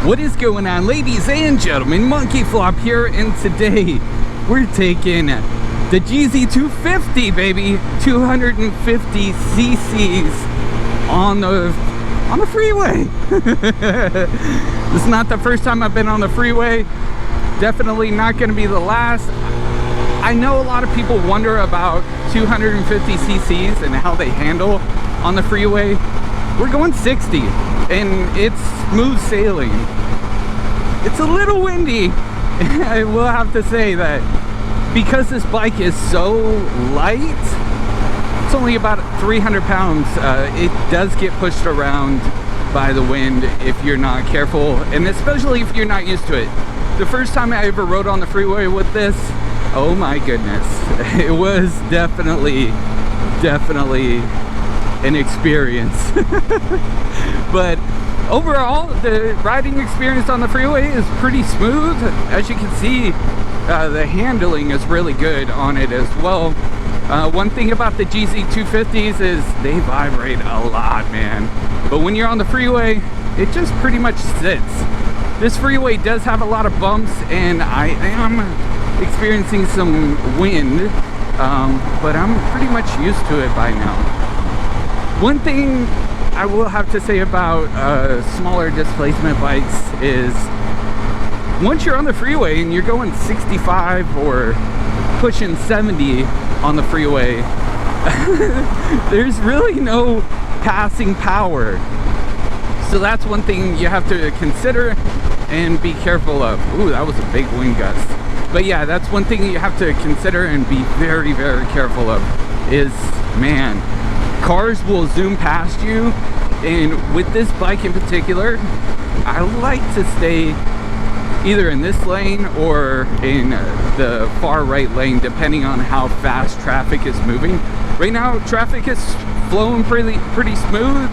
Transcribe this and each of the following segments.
What is going on, ladies and gentlemen? Monkey Flop here, and today we're taking the GZ250, baby. 250 cc's on the freeway. This is not the first time I've been on the freeway. Definitely not going to be the last. I know a lot of people wonder about 250 cc's and how they handle on the freeway. We're going 60 and it's smooth sailing. It's a little windy. I will have to say that because this bike is so light, it's only about 300 pounds. It does get pushed around by the wind if you're not careful, and especially if you're not used to it. The first time I ever rode on the freeway with this, oh my goodness, it was definitely an experience. But overall, the riding experience on the freeway is pretty smooth. As you can see, the handling is really good on it as well. One thing about the GZ250s is they vibrate a lot, man. But when you're on the freeway, it just pretty much sits. This freeway does have a lot of bumps, and I am experiencing some wind, but I'm pretty much used to it by now. One thing I will have to say about smaller displacement bikes is once you're on the freeway and you're going 65 or pushing 70 on the freeway, there's really no passing power. So that's one thing you have to consider and be careful of. Ooh, that was a big wind gust. But yeah, that's one thing you have to consider and be very careful of is, man, cars will zoom past you. And with this bike in particular, I like to stay either in this lane or in the far right lane, depending on how fast traffic is moving. Right now, traffic is flowing pretty smooth.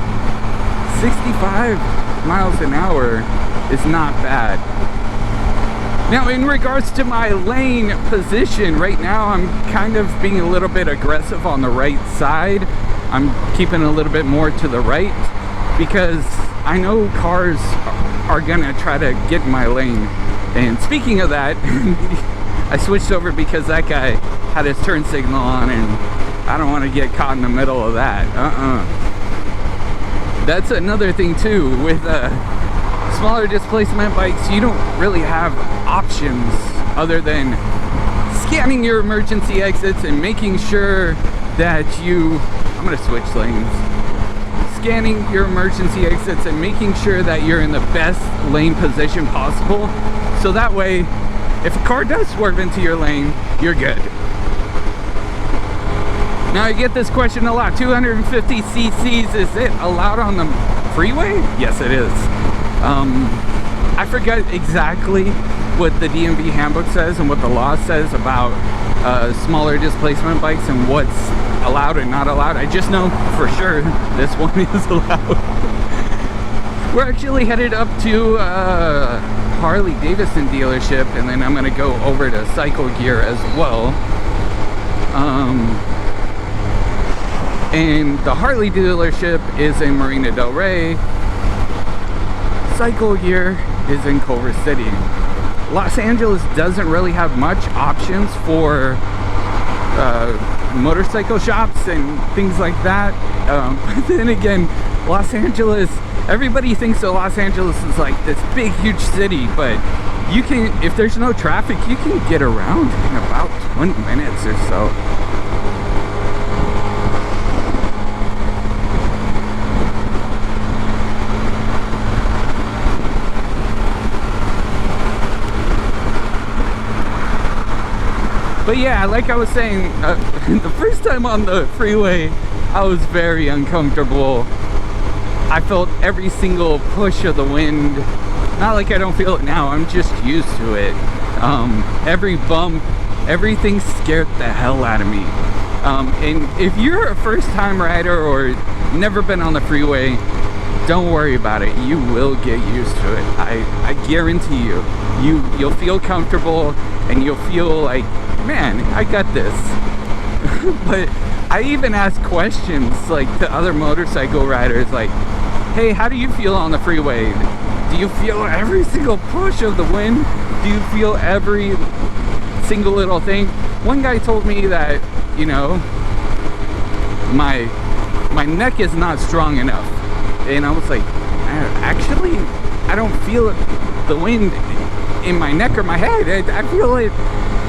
65 miles an hour is not bad. Now, in regards to my lane position, right now I'm kind of being a little bit aggressive on the right side. I'm keeping a little bit more to the right because I know cars are gonna try to get in my lane. And speaking of that, I switched over because that guy had his turn signal on, and I don't want to get caught in the middle of that. That's another thing too with smaller displacement bikes. You don't really have options other than scanning your emergency exits and making sure that I'm gonna switch lanes. Scanning your emergency exits and making sure that you're in the best lane position possible, so that way if a car does swerve into your lane, you're good. Now, I get this question a lot. 250 cc's, is it allowed on the freeway? Yes, it is. I forget exactly what the DMV handbook says and what the law says about smaller displacement bikes and what's allowed and not allowed. I just know for sure this one is allowed. We're actually headed up to Harley Davidson dealership, and then I'm gonna go over to Cycle Gear as well. And the Harley dealership is in Marina Del Rey. Cycle Gear is in Culver City. Los Angeles doesn't really have much options for motorcycle shops and things like that. But then again, Los Angeles, everybody thinks that Los Angeles is like this big huge city, but you can, if there's no traffic, you can get around in about 20 minutes or so. But yeah, like I was saying, the first time on the freeway, I was very uncomfortable. I felt every single push of the wind. Not like I don't feel it now, I'm just used to it. Every bump, everything scared the hell out of me. And if you're a first-time rider or never been on the freeway, don't worry about it. You will get used to it. I guarantee you. You'll feel comfortable and you'll feel like, man, I got this. But I even ask questions like to other motorcycle riders, like, hey, how do you feel on the freeway? Do you feel every single push of the wind? Do you feel every single little thing? One guy told me that, you know, my neck is not strong enough. And I was like, actually, I don't feel the wind in my neck or my head. I feel it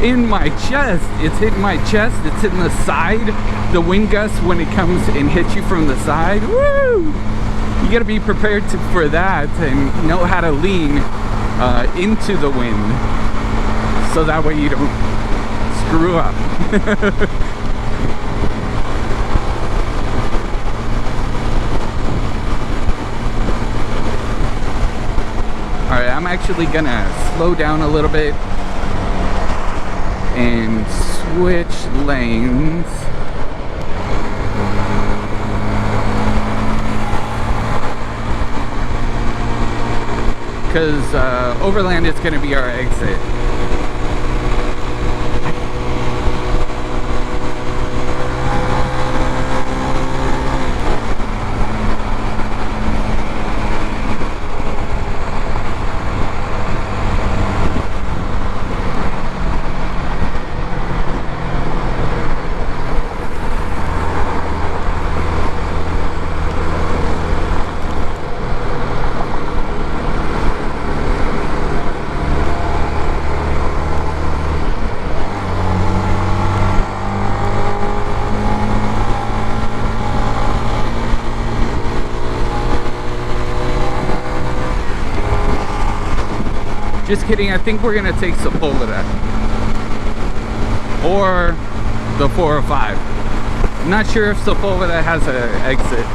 in my chest. It's hitting my chest. It's hitting the side. The wind gust, when it comes and hits you from the side, woo! You gotta be prepared for that and know how to lean into the wind, so that way you don't screw up. Alright, I'm actually gonna slow down a little bit and switch lanes. Because Overland is going to be our exit. Just kidding, I think we're gonna take Sepulveda or the 405. I'm not sure if Sepulveda has an exit.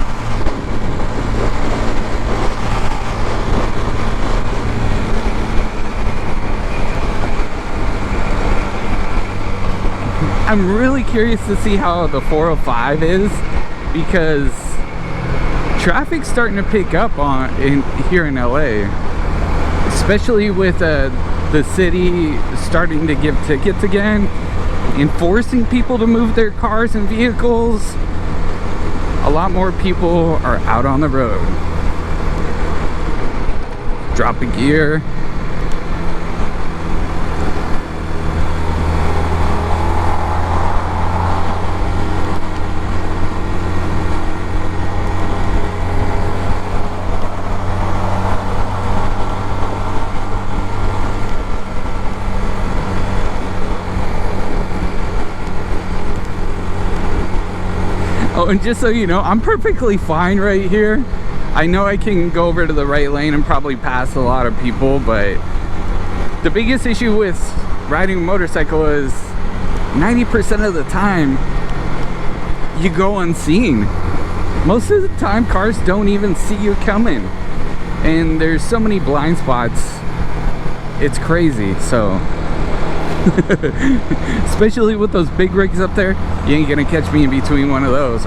I'm really curious to see how the 405 is, because traffic's starting to pick up here in LA. Especially with the city starting to give tickets again, enforcing people to move their cars and vehicles. A lot more people are out on the road. Drop a gear. Oh, and just so you know, I'm perfectly fine right here. I know I can go over to the right lane and probably pass a lot of people, but the biggest issue with riding a motorcycle is 90% of the time you go unseen. Most of the time cars don't even see you coming, and there's so many blind spots, it's crazy. So especially with those big rigs up there, you ain't gonna catch me in between one of those.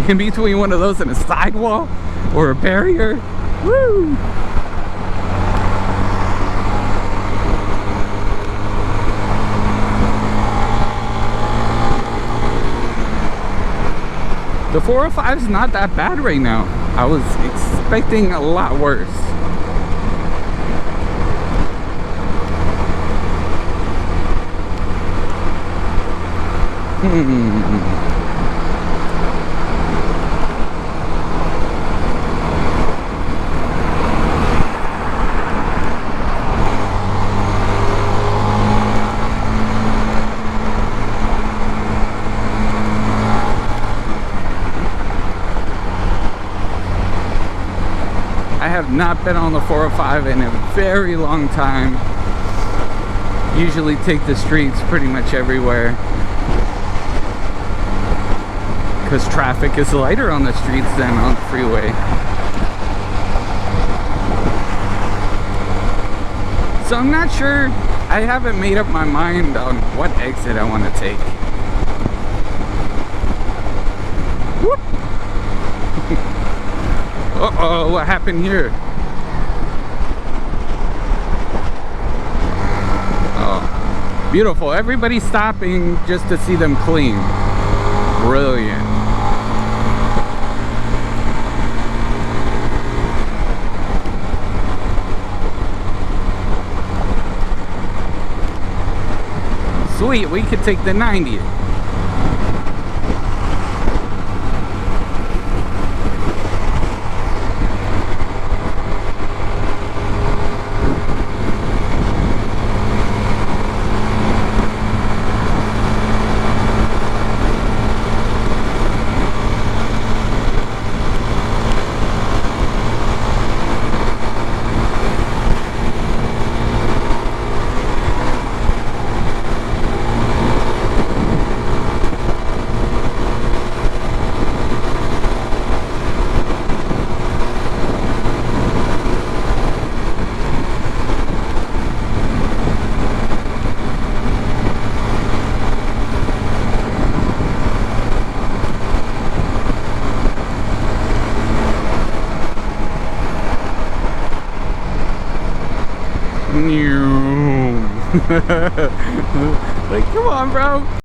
In between one of those and a sidewall or a barrier. Woo! The 405 is not that bad right now. I was expecting a lot worse. I have not been on the 405 in a very long time. Usually take the streets pretty much everywhere, because traffic is lighter on the streets than on the freeway. So I'm not sure. I haven't made up my mind on what exit I want to take. Whoop. Uh-oh, what happened here? Oh, beautiful. Everybody's stopping just to see them clean. Brilliant. sweet, we could take the 90. Like, come on, bro.